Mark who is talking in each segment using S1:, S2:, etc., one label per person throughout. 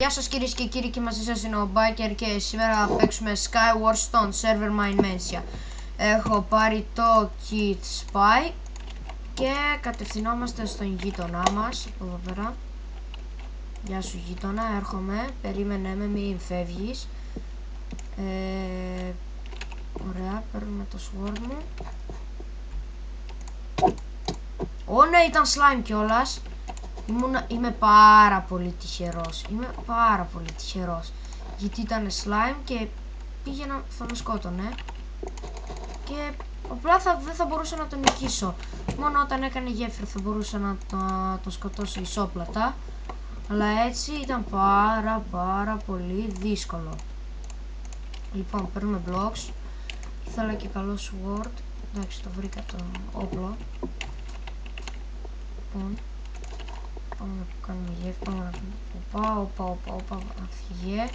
S1: Γεια σας κυρίες και κύριοι, και μαζί σας είναι ο Biker και σήμερα θα παίξουμε Skyward Stone Server My Mansia. Έχω πάρει το Kit Spy και κατευθυνόμαστε στον γείτονά μας, από εδώ πέρα. Γεια σου γείτονα, έρχομαι, περίμενε με, μην φεύγεις. Ωραία, παίρνουμε το sword μου. Ω ναι, ήταν slime κιόλας. Είμαι πάρα πολύ τυχερός. Γιατί ήταν slime και πήγαινα, θα με σκότωνε. Και απλά δεν θα μπορούσα να τον νικήσω. Μόνο όταν έκανε γέφυρα θα μπορούσα να τον σκοτώσω ισόπλατα. Αλλά έτσι ήταν πάρα πολύ δύσκολο. Λοιπόν, παίρνουμε blocks. Ήθελα και καλό sword. Εντάξει, το βρήκα το όπλο. Λοιπόν, πάμε να κάνουμε γέφυρα. Όπα, φύγε.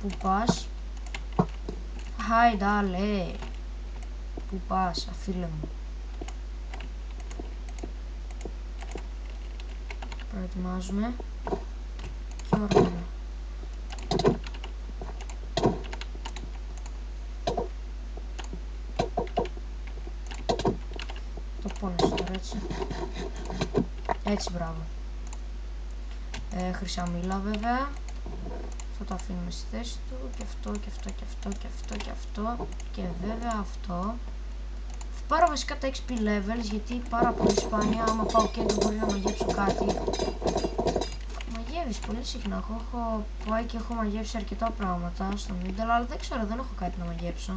S1: Πού πας? Χάινταλε. Πού πας, αφίλε μου? Προετοιμάζουμε. Και ωραία. Το πόνεσαι τώρα, έτσι. Έτσι, μπράβο. Χρυσά μήλα βέβαια. Αυτό το αφήνουμε στη θέση του. Και αυτό. Και βέβαια αυτό. Θα πάρω βασικά τα XP levels, γιατί πάρα πολύ σπάνια άμα πάω και δεν μπορεί να μαγέψω κάτι. Μαγεύεις πολύ συχνά. Έχω πάει και έχω μαγεύσει αρκετά πράγματα στο middle, αλλά δεν ξέρω, δεν έχω κάτι να μαγέψω.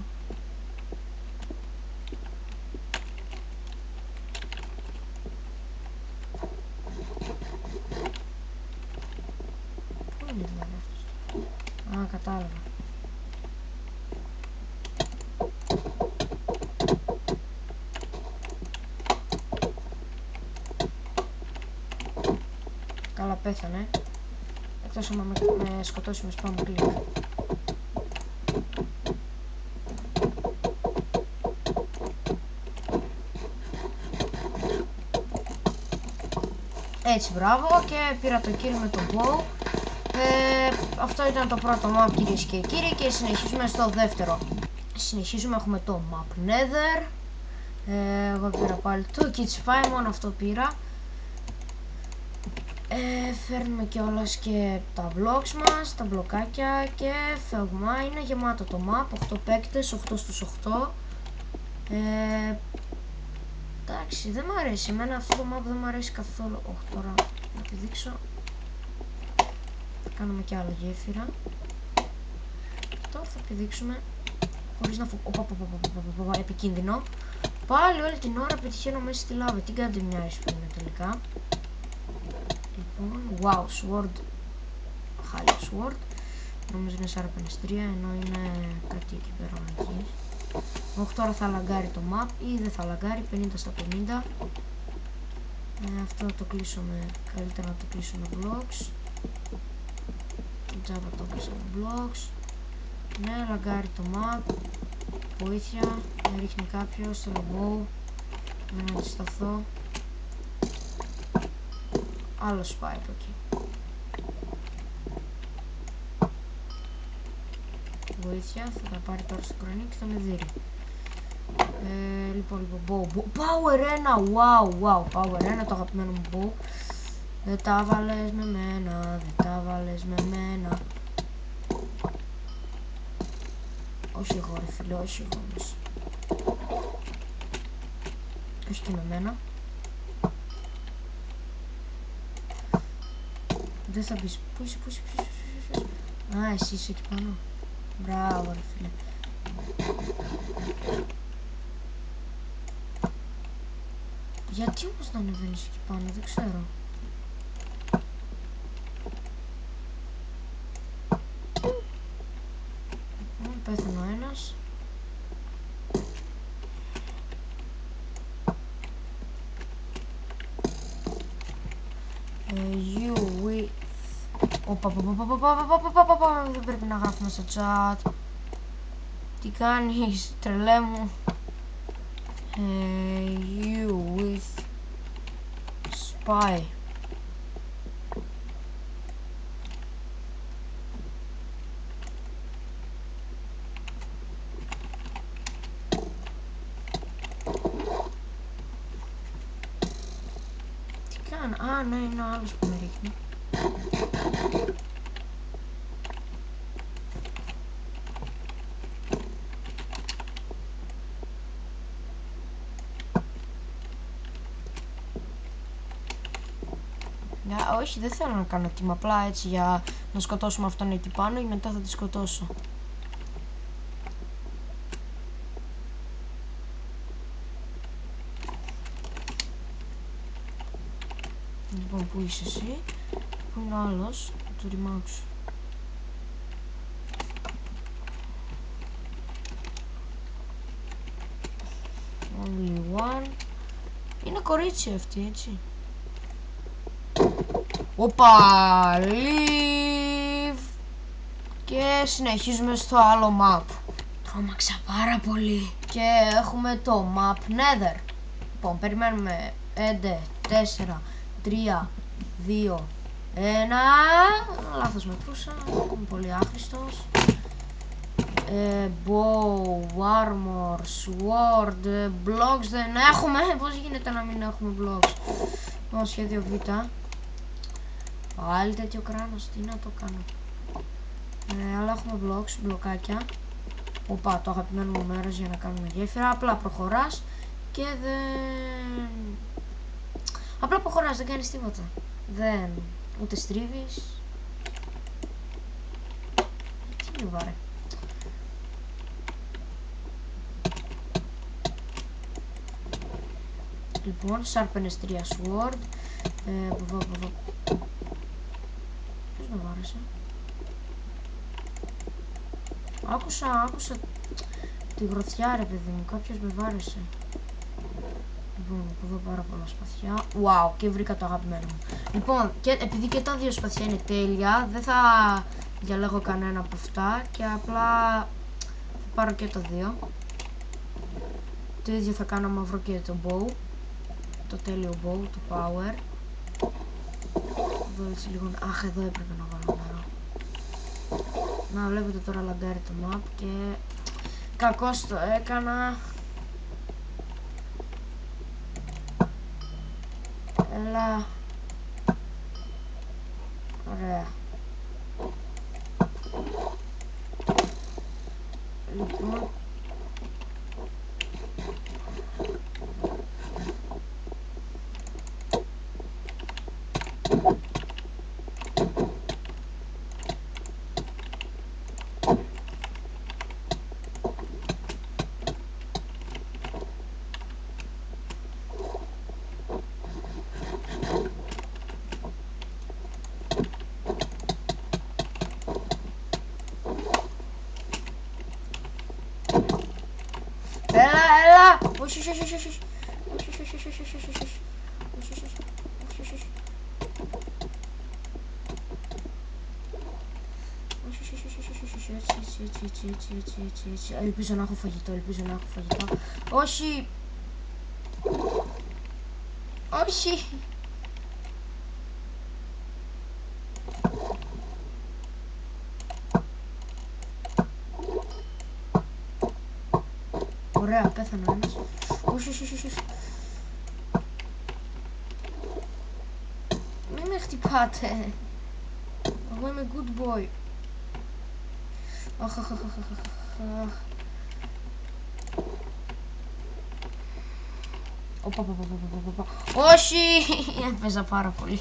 S1: Πού είναι δηλαδή αυτός? Α, κατάλαβα. Καλά, πέθανε. Εκτός άμα με σκοτώσει με spam click. Έτσι, μπράβο, και πήρα το kill με το bow. Αυτό ήταν το πρώτο map, κυρίες και κύριοι, και συνεχίζουμε στο δεύτερο. Συνεχίζουμε, έχουμε το map Nether. Εγώ πήρα πάλι το Kit Spy, μόνο αυτό πήρα. Φέρνουμε κιόλας και τα blocks μας, τα μπλοκάκια, και φεύγουμε. Είναι γεμάτο το map, 8 παίκτες, 8 στους 8. Εντάξει, δεν μου αρέσει, εμένα αυτό το map δεν μου αρέσει καθόλου. Τώρα να επιδείξω. Θα κάνουμε κι άλλο γέφυρα. Τώρα θα επιδείξουμε χωρίς να φοβάμαι. Επικίνδυνο. Πάλι όλη την ώρα πετυχαίνω μέσα στη λάβα. Τι κάνετε μια που είναι τελικά. Λοιπόν, wow, sword. Χάλια sword. Νομίζω είναι σαραπενεστρία, ενώ είναι κάτι εκεί πέρα μαγικής. Όχι, τώρα θα λαγκάρει το map ή δεν θα λαγκάρει, 50 στα 50. Αυτό θα το κλείσουμε, καλύτερα να το κλείσουμε blocks. Τζάμπα το κλείσαμε blocks. Ναι, λαγκάρει το map. Βοήθεια, με ρίχνει κάποιος, θέλω bow. Να αντισταθώ. Άλλος πάει από εκεί. Βοήθεια, θα τα πάρει τώρα στο κρανί και θα με δείρει. Λοιπόν, Power 1, wow, Power 1, το αγαπημένο μου bow. Δεν τα βάλες με μένα, Όχι εγώ ρε φίλε, όχι εγώ όμως. Όχι και με μένα. Δεν θα μπεις. Πού είσαι? Α, εσύ είσαι εκεί πάνω. Μπράβο ρε φίλε. Γιατί όμως να ανεβαίνεις εκεί πάνω, δεν ξέρω. Πέθανε ο ένας. You with... Δεν πρέπει να γράφουμε στο chat. Τι κάνεις, τρελέ μου? You with spy. Α, ναι, είναι ο άλλος που με ρίχνει. Όχι, δεν θέλω να κάνω team, απλά έτσι για να σκοτώσουμε αυτόν εκεί πάνω και μετά θα τη σκοτώσω. Λοιπόν, πού είσαι εσύ, πού είναι ο άλλος, θα του ρημάξω. Only one. Είναι κορίτσι αυτή, έτσι. Οπα, leave. Και συνεχίζουμε στο άλλο map. Τρόμαξα πάρα πολύ. Και έχουμε το map Nether. Λοιπόν, περιμένουμε 5, 4, 3, 2, 1. Λάθος μετρούσα, είμαι πολύ άχρηστος. Bow, armor, sword, blocks δεν έχουμε. Πώς γίνεται να μην έχουμε blocks? Το σχέδιο Β. Πάλι τέτοιο κράνος, τι να το κάνω? Αλλά έχουμε blocks, μπλοκάκια. Οπα, το αγαπημένο μου μέρος για να κάνουμε γέφυρα. Απλά προχωράς και δεν... Απλά προχωράς, δεν κάνεις τίποτα. Δεν... Ούτε στρίβεις. Τι είναι βάρε. Λοιπόν, sharpness 3 sword. Ποιος με βάρεσε? Άκουσα τη γροθιά, ρε παιδί μου, κάποιος με βάρεσε. Λοιπόν, από εδώ πάρα πολλά σπαθιά. Wow, και βρήκα το αγαπημένο μου. Λοιπόν, και επειδή και τα δύο σπαθιά είναι τέλεια, δεν θα διαλέγω κανένα από αυτά και απλά θα πάρω και τα δύο. Το ίδιο θα κάνω άμα βρω και το bow. Το τέλειο bow, το power. Εδώ έτσι λίγο... Αχ, εδώ έπρεπε να βάλω νερό. Να, βλέπετε τώρα λαγκάρει το map και... Κακώς το έκανα. Έλα. Ωραία. Λοιπόν. Έλα! Όχι. Έτσι. Ελπίζω να έχω φαγητό, Όχι! Όχι! Ωραία, πέθανε ένας. Όχι. Μην με χτυπάτε. Εγώ είμαι good boy. Αχ. Όχι! Έπαιζα πάρα πολύ.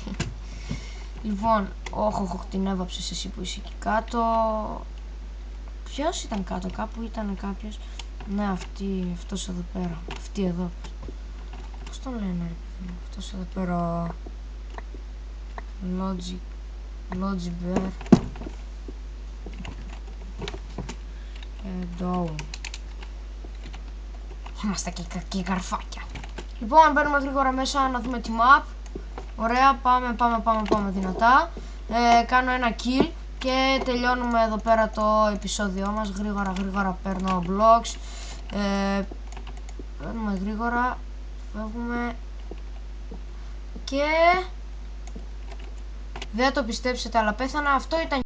S1: Λοιπόν, όχι, την έβαψες εσύ που είσαι εκεί κάτω. Ποιος ήταν κάτω, κάπου ήταν κάποιος. Ναι, αυτός εδώ πέρα. Αυτή εδώ. Πώς τον λένε, ρε παιδί μου, αυτός εδώ πέρα. Logic Bear. Down. Είμαστε και καρφάκια. Λοιπόν, μπαίνουμε γρήγορα μέσα να δούμε τη map. Ωραία, πάμε δυνατά. Κάνω ένα kill και τελειώνουμε εδώ πέρα το επεισόδιό μας. Γρήγορα παίρνω blocks. Παίρνουμε γρήγορα. Φεύγουμε. Και... δεν το πιστέψετε, αλλά πέθανα. Αυτό ήταν